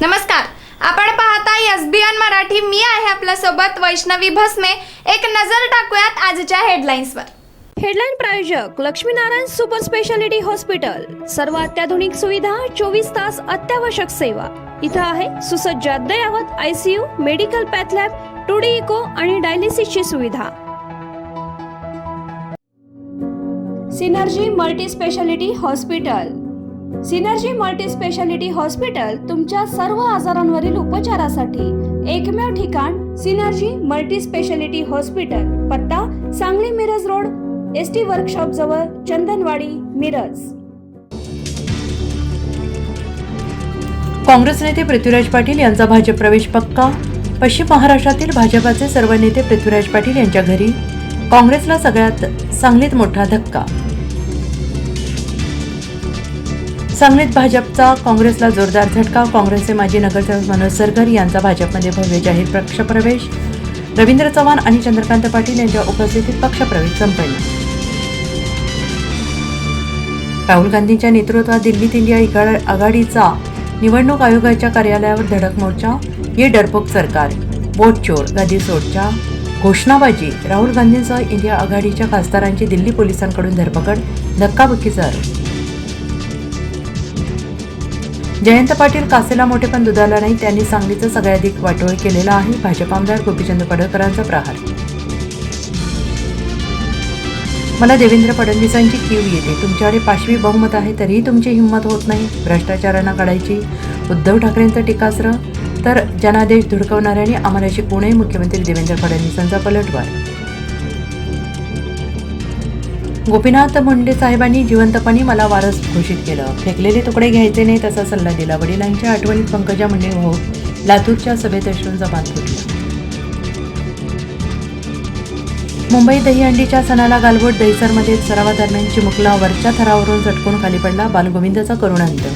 नमस्कार, आपण पाहताय एसबीएन मराठी. मी आहे आपल्या सोबत वैष्णवी भस्मे. एक नजर टाकूयात आजच्या हेडलाईन्सवर. हेडलाईन प्रायोजक लक्ष्मीनारायण सुपर स्पेशालिटी हॉस्पिटल. सर्व अत्याधुनिक सुविधा, 24 तास अत्यावश्यक सेवा. इथं आहे सुसज्ज अद्ययावत ICU, medical path lab, 2D echo आणि डायलिसिसची सुविधा. Synergy multi speciality hospital. Synergy multi speciality hospital तुमच्या सर्व आजारांवरील उपचारासाठी एकमेव ठिकाण. Synergy multi speciality hospital. पत्ता Sangli Miraj road, ST workshop जवळ, चंदनवाडी, मिरज. काँग्रेस नेते पृथ्वीराज पाटील यांचा भाजप प्रवेश पक्का. पश्चिम महाराष्ट्रातील भाजपाचे सर्व नेते पृथ्वीराज पाटील यांच्या घरी. काँग्रेसला सगळ्यात सांगलीत मोठा धक्का. सांगलीत भाजपचा काँग्रेसला जोरदार झटका. काँग्रेसचे माजी नगरसेवक मनोज सरगर यांचा भाजपमध्ये भव्य जाहीर पक्षप्रवेश. रवींद्र चव्हाण आणि चंद्रकांत पाटील यांच्या उपस्थितीत पक्षप्रवेश संपन्न. राहुल गांधींच्या नेतृत्वात दिल्लीत इंडिया आघाडीचा निवडणूक आयोगाच्या कार्यालयावर धडक मोर्चा. ये डरपोक सरकार, वोट चोर, गादी सोडच्या घोषणाबाजी. राहुल गांधींसह इंडिया आघाडीच्या खासदारांची दिल्ली पोलिसांकडून धरपकड. धक्काबुक्कीचा आरोप. जयंत पाटील कासेला मोठेपण दुधाला नाही, त्यांनी सांगलीचं सगळ्याधिक वाटोळ केलेला आहे. भाजप आमदार गोपीचंद पडळकरांचा प्रहार. मला देवेंद्र फडणवीसांची कीव येते. तुमच्याकडे 5वी बहुमत आहे तरीही तुमची हिंमत होत नाही. भ्रष्टाचारांना काढायची उद्धव ठाकरेंचं टीकास्त्र तर जनादेश धुडकवणाऱ्यांनी आम्हाला शिकवू नये. मुख्यमंत्री देवेंद्र फडणवीसांचा पलटवार. गोपीनाथ मुंडे साहेबांनी जिवंतपणी मला वारस घोषित केलं. फेकलेले तुकडे घ्यायचे नाही असा सल्ला दिला. वडिलांच्या आठवणीत पंकजा मुंडे हो लातूरच्या सभेत अश्रूंचा बांध फुटला. मुंबई दहीहंडीच्या सणाला गालबोट. दहिसरमध्ये सरावादरम्यान चिमुकला वरच्या थरावरून झटकून खाली पडला. बालगोविंदचा करुण अंत.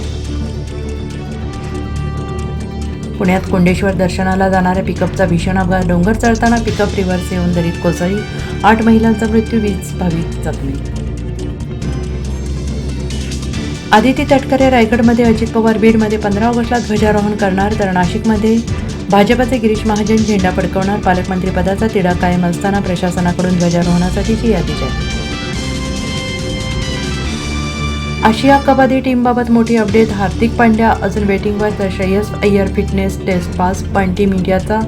पुण्यात कोंडेश्वर दर्शनाला जाणाऱ्या पिकअपचा भीषण अपघात. डोंगर चढताना पिकअप रिव्हर्स येऊन दरीत कोसळली. 8 महिलांचा मृत्यू, 20 भाविक जखमी. आदिती तटकरे रायगडमध्ये, अजित पवार बीडमध्ये 15 ऑगस्टला ध्वजारोहण करणार. तर नाशिकमध्ये भाजपचे गिरीश महाजन झेंडा फडकवणार. पालकमंत्रीपदाचा तिढा कायम असताना प्रशासनाकडून ध्वजारोहणासाठीची यादी जारी. आशिया कबड्डी टीमबाबत मोठी अपडेट. हार्दिक पांड्या अजून वेटिंगवर तर Shreyas Iyer fitness test pass. पण टीम इंडियाचा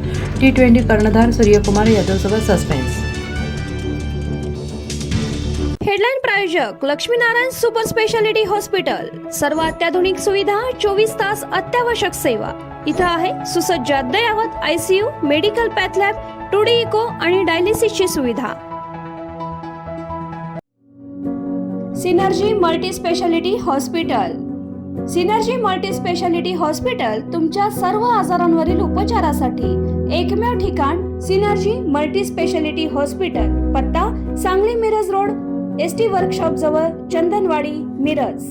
T20 कर्णधार सूर्यकुमार यादवसोबत सस्पेन्स. हेडलाईन प्रायोजक लक्ष्मीनारायण सुपर स्पेशालिटी हॉस्पिटल. सर्व अत्याधुनिक सुविधा, 24 तास अत्यावश्यक सेवा. इथं आहे सुसज्ज अद्ययावत ICU, medical path lab, 2D echo आणि डायलिसिसची सुविधा. Synergy multi speciality hospital. Synergy multi speciality hospital तुमच्या सर्व आजारांवरील उपचारासाठी एकमेव ठिकाण. Synergy multi speciality hospital. पत्ता Sangli Miraj road, ST workshop जवळ, चंदनवाडी, मिरज.